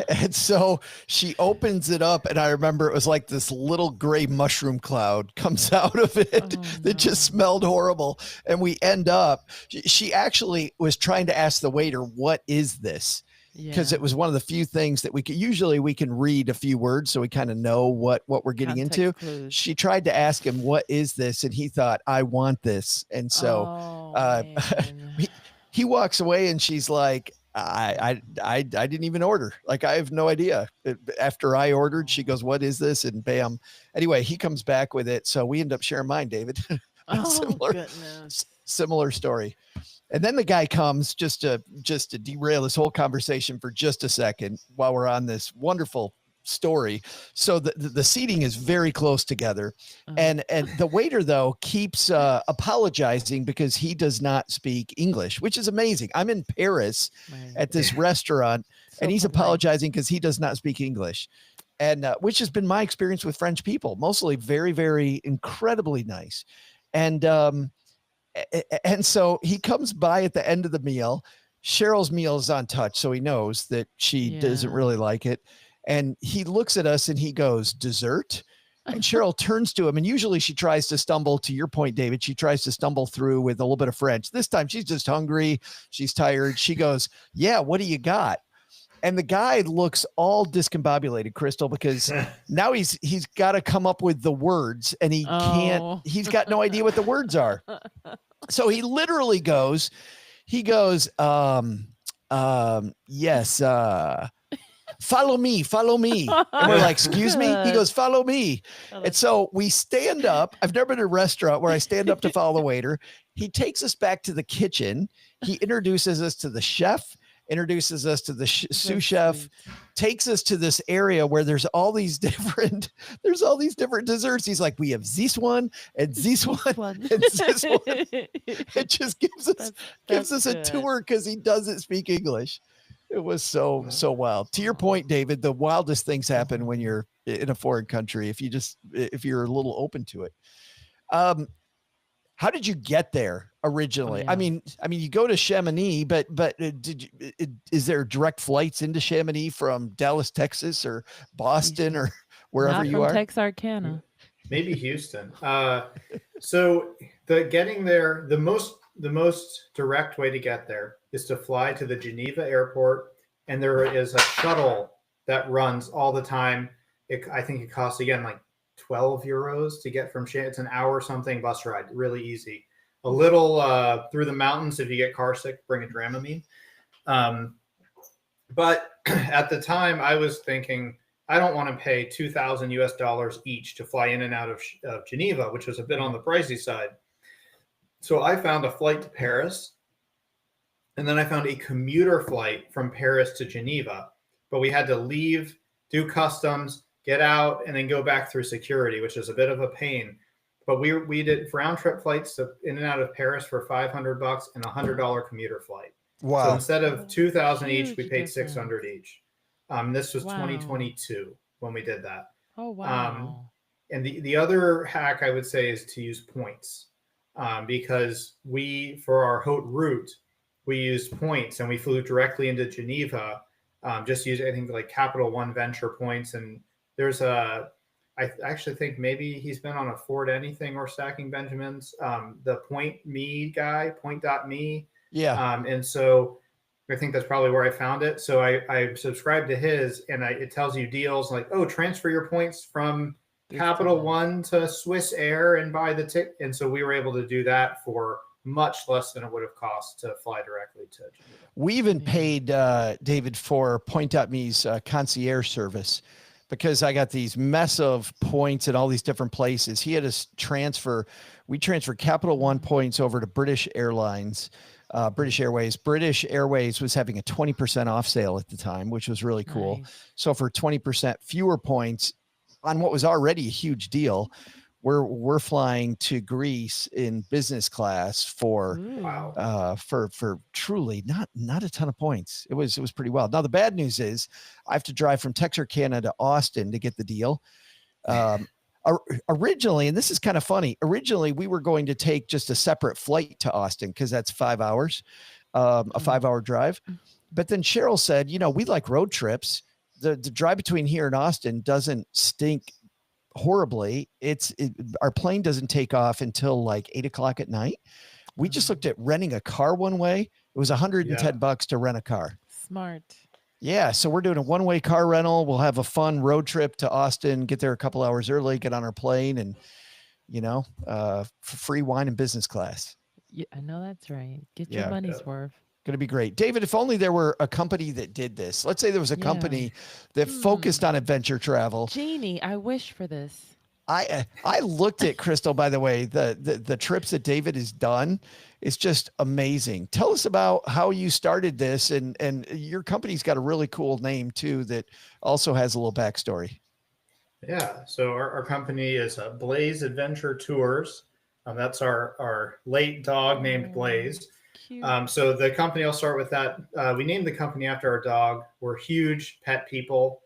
and so she opens it up, and I remember it was like this little gray mushroom cloud comes out of it that just smelled horrible. And we end up, she actually was trying to ask the waiter, "What is this?" Because it was one of the few things that we can read a few words, so we kind of know what we're getting into. Clues. She tried to ask him, "What is this?" And he thought, "I want this." And so he walks away, and she's like, I didn't even order. Like, I have no idea. After I ordered, she goes, "What is this?" And bam. Anyway, he comes back with it. So we end up sharing mine, David. Oh similar, goodness. similar story. And then the guy comes just to derail this whole conversation for just a second while we're on this wonderful story. So the seating is very close together, and the waiter though keeps apologizing because he does not speak English, which is amazing. I'm in Paris at this restaurant, and he's apologizing because he does not speak English, and which has been my experience with French people, mostly very, very incredibly nice, and so he comes by at the end of the meal. Cheryl's meal is untouched, so he knows that she doesn't really like it. And he looks at us and he goes, "Dessert?" And Cheryl turns to him, and usually she tries to stumble, to your point, David, she tries to stumble through with a little bit of French. This time she's just hungry. She's tired. She goes, "Yeah, what do you got?" And the guy looks all discombobulated, Crystal, because now he's got to come up with the words, and he can't, he's got no idea what the words are. So he literally goes, yes, follow me. And we're like, "Excuse me?" He goes, "Follow me." And so we stand up. I've never been in a restaurant where I stand up to follow the waiter. He takes us back to the kitchen. He introduces us to the chef, introduces us to the sous chef, takes us to this area where there's all these different desserts. He's like, "We have this one and this one and this one." It just gives us a tour because he doesn't speak English. It was so wild. To your point, David, the wildest things happen when you're in a foreign country, if you're a little open to it. How did you get there originally? I mean, you go to Chamonix, but is there direct flights into Chamonix from Dallas, Texas, or Boston, or wherever you are? Texarkana. Maybe Houston. So getting there, the most direct way to get there is to fly to the Geneva airport, and there is a shuttle that runs all the time. I think it costs, again, like 12 euros to get from It's an hour something bus ride, really easy. A little through the mountains. If you get car sick, bring a Dramamine. But at the time, I was thinking, I don't want to pay $2,000 each to fly in and out of Geneva, which was a bit on the pricey side. So I found a flight to Paris, and then I found a commuter flight from Paris to Geneva. But we had to leave, do customs, get out, and then go back through security, which is a bit of a pain. But we did round trip flights in and out of Paris for $500 and $100 commuter flight. Wow! So instead of 2,000 each, we paid 600 each. This was 2022 when we did that. Oh wow! And the other hack I would say is to use points, because for our haute route, we used points, and we flew directly into Geneva. Just use, I think, like Capital One Venture points, and there's I actually think maybe he's been on a Ford Anything or Stacking Benjamins. The Point Me guy, Point.me. Yeah. And so I think that's probably where I found it. So I subscribed to his, and it tells you deals like, "Oh, transfer your points from Capital One to Swiss Air and buy the ticket." And so we were able to do that for much less than it would have cost to fly directly to Geneva. We even paid, David, for Point.me's concierge service, because I got these mess of points in all these different places. He had us we transferred Capital One points over to British Airlines, British Airways. British Airways was having a 20% off sale at the time, which was really cool. Nice. So for 20% fewer points on what was already a huge deal, we're flying to Greece in business class for truly not a ton of points. It was pretty wild. Now the bad news is I have to drive from Texarkana to Austin to get the deal. Originally, and this is kind of funny, originally we were going to take just a separate flight to Austin because that's 5 hours, a 5-hour drive. But then Cheryl said, we like road trips. The drive between here and Austin doesn't stink horribly. Our plane doesn't take off until like 8:00 at night. We just looked at renting a car one way. It was $110 to rent a car. Smart. Yeah. So we're doing a one-way car rental. We'll have a fun road trip to Austin, get there a couple hours early, get on our plane, and, free wine and business class. Yeah, I know that's right. Get your money's worth. Going to be great. David, if only there were a company that did this. Let's say there was a company that focused on adventure travel. Genie, I wish for this. I looked at Crystal, by the way, the trips that David has done. It's just amazing. Tell us about how you started this, and your company's got a really cool name too that also has a little backstory. Yeah, so our company is Blaze Adventure Tours. That's our late dog named Blaze. Cute. So the company, I'll start with that. We named the company after our dog. We're huge pet people.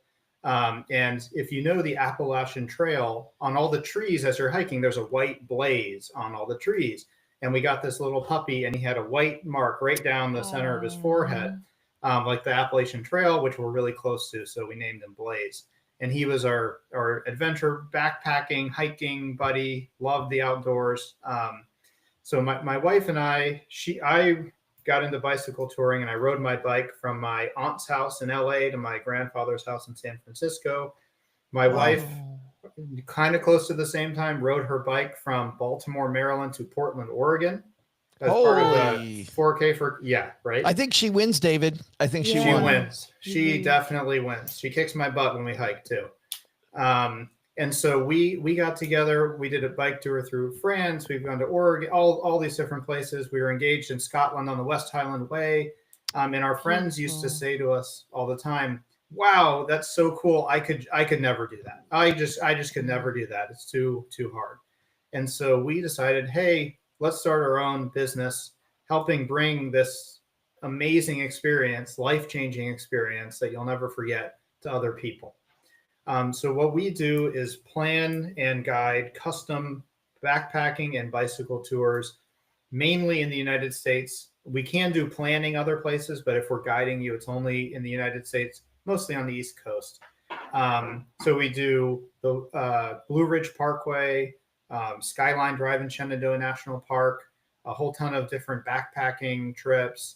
And if you know the Appalachian Trail, on all the trees as you're hiking, there's a white blaze on all the trees. And we got this little puppy, and he had a white mark right down the center of his forehead, like the Appalachian Trail, which we're really close to. So we named him Blaze. And he was our adventure backpacking, hiking buddy, loved the outdoors. So my wife and I got into bicycle touring, and I rode my bike from my aunt's house in LA to my grandfather's house in San Francisco. My wife, kind of close to the same time, rode her bike from Baltimore, Maryland to Portland, Oregon. As part of the 4K right? I think she wins, David. I think she wins. She definitely wins. She kicks my butt when we hike too. And so we got together. We did a bike tour through France. We've gone to Oregon, all these different places. We were engaged in Scotland on the West Highland Way. And our friends used to say to us all the time, "Wow, that's so cool. I could never do that. I just could never do that. It's too hard." And so we decided, hey, let's start our own business, helping bring this amazing experience, life-changing experience that you'll never forget to other people. So what we do is plan and guide custom backpacking and bicycle tours, mainly in the United States. We can do planning other places, but if we're guiding you, it's only in the United States, mostly on the East Coast. So we do the Blue Ridge Parkway, Skyline Drive in Shenandoah National Park, a whole ton of different backpacking trips,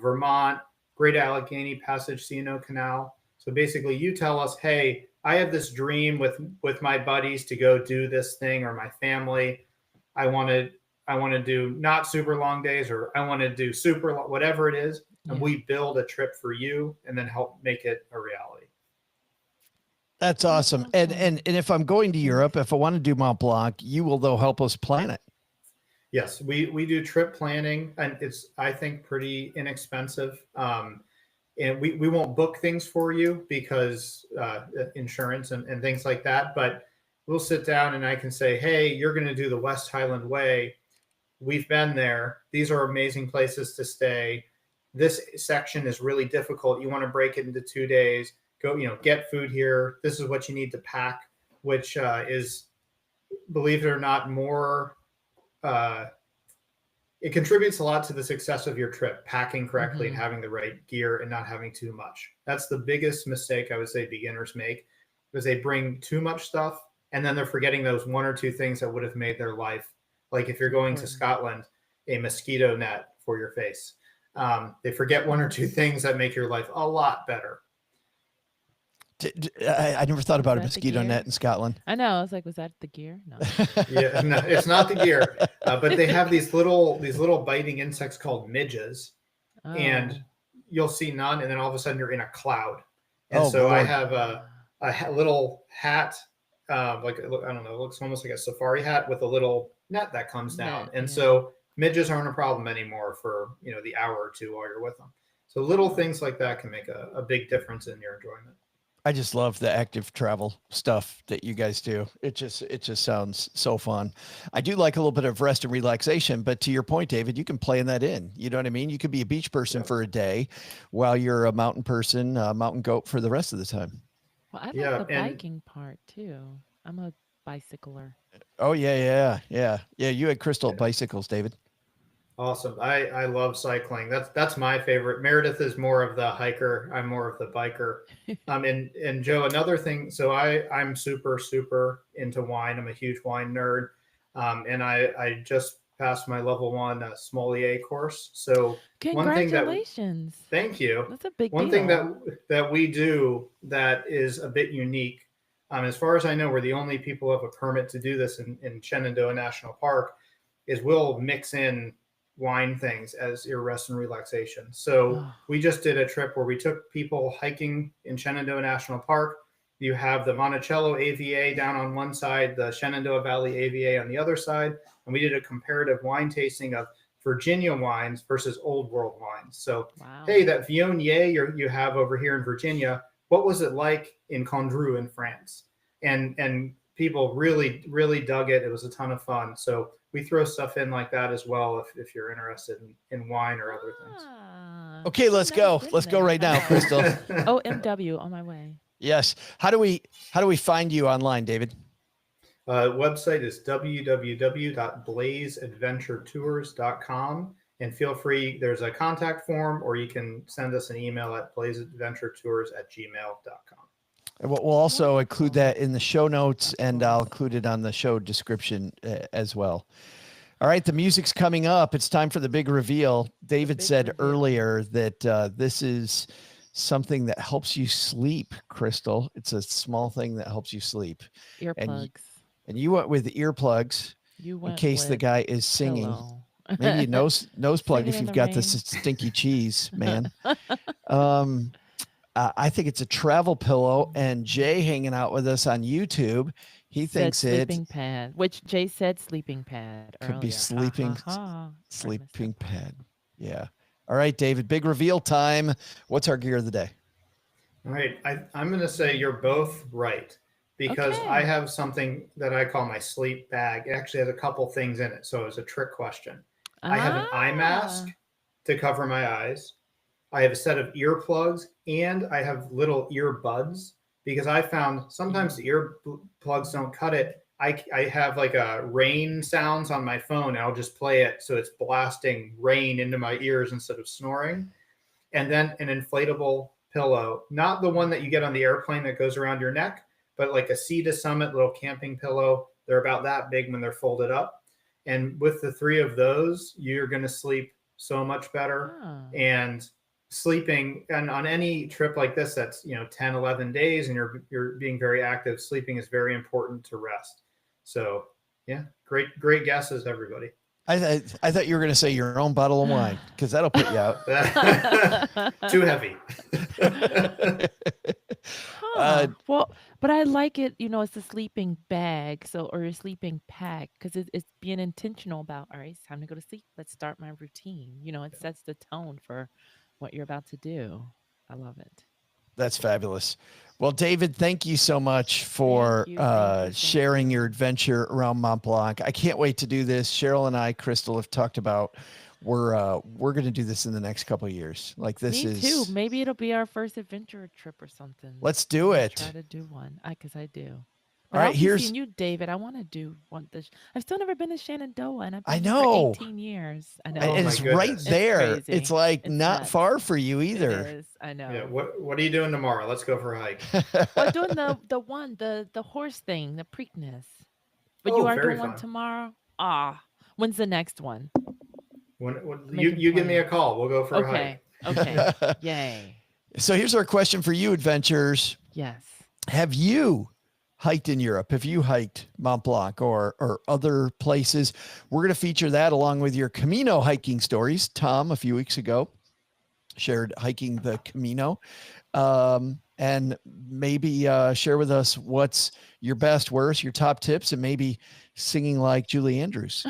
Vermont, Great Allegheny Passage C&O Canal. So basically you tell us, hey, I have this dream with my buddies to go do this thing, or my family. I want to do not super long days, or I want to do super long, whatever it is. And we build a trip for you and then help make it a reality. That's awesome. And if I'm going to Europe, if I want to do Mont Blanc, you will though help us plan it. Yes, we do trip planning, and it's, I think, pretty inexpensive. And we won't book things for you because insurance and things like that. But we'll sit down and I can say, hey, you're going to do the West Highland Way. We've been there. These are amazing places to stay. This section is really difficult. You want to break it into 2 days. Go, get food here. This is what you need to pack, which is, believe it or not, more. It contributes a lot to the success of your trip, packing correctly and having the right gear and not having too much. That's the biggest mistake I would say beginners make, because they bring too much stuff and then they're forgetting those one or two things that would have made their life. Like if you're going to Scotland, a mosquito net for your face. They forget one or two things that make your life a lot better. I never thought about a mosquito net in Scotland. I know. I was like, was that the gear? No. Yeah, no, it's not the gear. But they have these little biting insects called midges, and you'll see none, and then all of a sudden you're in a cloud. And I have a little hat, like, I don't know, it looks almost like a safari hat with a little net that comes down. So midges aren't a problem anymore for the hour or two while you're with them. So little things like that can make a big difference in your enjoyment. I just love the active travel stuff that you guys do. It just sounds so fun. I do like a little bit of rest and relaxation, but to your point, David, you can plan that in. You know what I mean? You could be a beach person for a day while you're a mountain person, mountain goat for the rest of the time. Well, I like the biking part too. I'm a bicycler. Oh yeah. You had Crystal bicycles, David. Awesome. I love cycling. That's my favorite. Meredith is more of the hiker. I'm more of the biker. And Joe, another thing. So I'm super into wine. I'm a huge wine nerd. And I just passed my level 1 sommelier course. So congratulations. Thank you. That's a big one deal. thing that we do that is a bit unique. As far as I know, we're the only people who have a permit to do this in Shenandoah National Park. Is we'll mix in wine things as your rest and relaxation. So Oh, we just did a trip where we took people hiking in Shenandoah National Park. You have the Monticello AVA down on one side, the Shenandoah Valley AVA on the other side, and we did a comparative wine tasting of Virginia wines versus Old World wines. So, wow. hey, that Viognier you have over here in Virginia, what was it like in Condrieu in France? And people really dug it. It was a ton of fun. So we throw stuff in like that as well if you're interested in wine or other things. Okay, I've let's never go. been Let's go there. right now, Crystal. OMW on my way. Yes. How do we find you online, David? Website is www.blazeadventuretours.com. And feel free, there's a contact form, or you can send us an email at blazeadventuretours@gmail.com. And we'll also include Wonderful. that in the show notes, Of and I'll course. include it on the show description as well. All right, the music's coming up. It's time for the big reveal. David big said reveal. earlier that this is something that helps you sleep, Crystal. It's a small thing that helps you sleep. Earplugs. And you went with earplugs You in went case the with guy is singing. pillow. Maybe a nose plug Singing if in you've the got this rain. stinky cheese, man. I think it's a travel pillow, and Jay hanging out with us on YouTube, he Said thinks it sleeping pad, which Jay said sleeping pad could be earlier. Ha ha ha. I missed sleeping that part. pad. Yeah. All right, David, big reveal time. What's our gear of the day? All right, I'm going to say you're both right because I Okay. have something that I call my sleep bag. It actually has a couple things in it, so it's a trick question. I have an eye mask Ah. to cover my eyes. I have a set of earplugs, and I have little earbuds because I found sometimes the earplugs don't cut it. I have like a rain sounds on my phone, and I'll just play it so it's blasting rain into my ears instead of snoring. And then an inflatable pillow, not the one that you get on the airplane that goes around your neck, but like a Sea to Summit little camping pillow. They're about that big when they're folded up. And with the three of those, you're going to sleep so much better. Ah. And sleeping and on any trip like this that's 10, 11 days and you're being very active, sleeping is very important to rest. So yeah, great guesses, everybody. I thought you were going to say your own bottle of wine because that'll put you out. Too heavy. Well, but I like it. It's a sleeping bag, or a sleeping pack, because it's being intentional about. All right, it's time to go to sleep. Let's start my routine. It sets the tone for what you're about to do. I love it. That's fabulous. Well, David, thank you so much Thank for you. Thank sharing your you. adventure around Mont Blanc. I can't wait to do this. Cheryl and I, Crystal, have talked about we're going to do this in the next couple of years. Like this Me too. is Maybe it'll be our first adventure trip or something. let's I'm do gonna it. try to do one. Because I do. All But I'll right, be here's seeing you, David. I want to do one. I've still never been to Shenandoah, and I've I been here for know. 18 years. I And Oh know. my it's right goodness. It's there. crazy. It's like It's not nuts. far for you It either. is. I Yeah. know. What are you doing tomorrow? Let's go for a hike. Well, doing the horse thing, the Preakness. But you Oh, are very doing one fun. tomorrow? Ah. When's the next one? When you Making you give me a plans. call, we'll go for a hike. Okay. Okay. Yay. So here's our question for you, adventurers. Yes. Have you hiked in Europe? Have you hiked Mont Blanc or other places? We're going to feature that along with your Camino hiking stories. Tom, a few weeks ago, shared hiking the Camino. And maybe share with us what's your best, worst, your top tips, and maybe singing like Julie Andrews.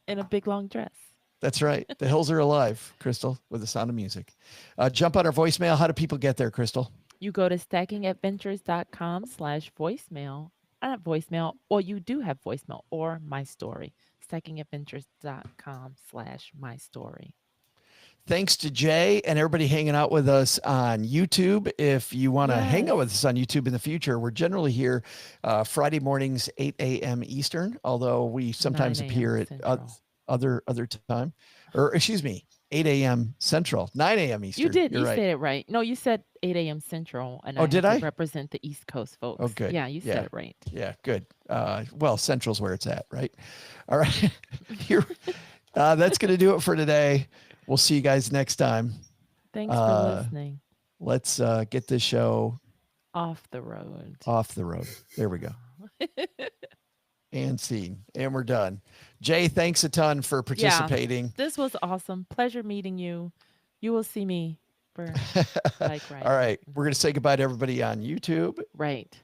In a big long dress. That's right. The hills are alive, Crystal, with the sound of music. Jump on our voicemail. How do people get there, Crystal? You go to stackingadventures.com/voicemail. Not voicemail, or you do have voicemail or my story. Stackingadventures.com/my story. Thanks to Jay and everybody hanging out with us on YouTube. If you want to hang out with us on YouTube in the future, we're generally here Friday mornings, 8 a.m. Eastern, although we sometimes 9 appear a.m. at Central. other time, or excuse me, 8 a.m. Central, 9 a.m. Eastern. You did. You're You right. said it right. No, you said 8 a.m. Central, and Oh, I did had I? to represent the East Coast folks. Oh, good. Yeah, you Yeah. said it right. Yeah, good. Well, Central's where it's at, right? All right. Here, that's going to do it for today. We'll see you guys next time. Thanks for listening. Let's get this show Off the road. off the road. There we go. and seen. And we're done. Jay, thanks a ton for participating. This was awesome. Pleasure meeting you. You will see me for All right. We're going to say goodbye to everybody on YouTube. Right.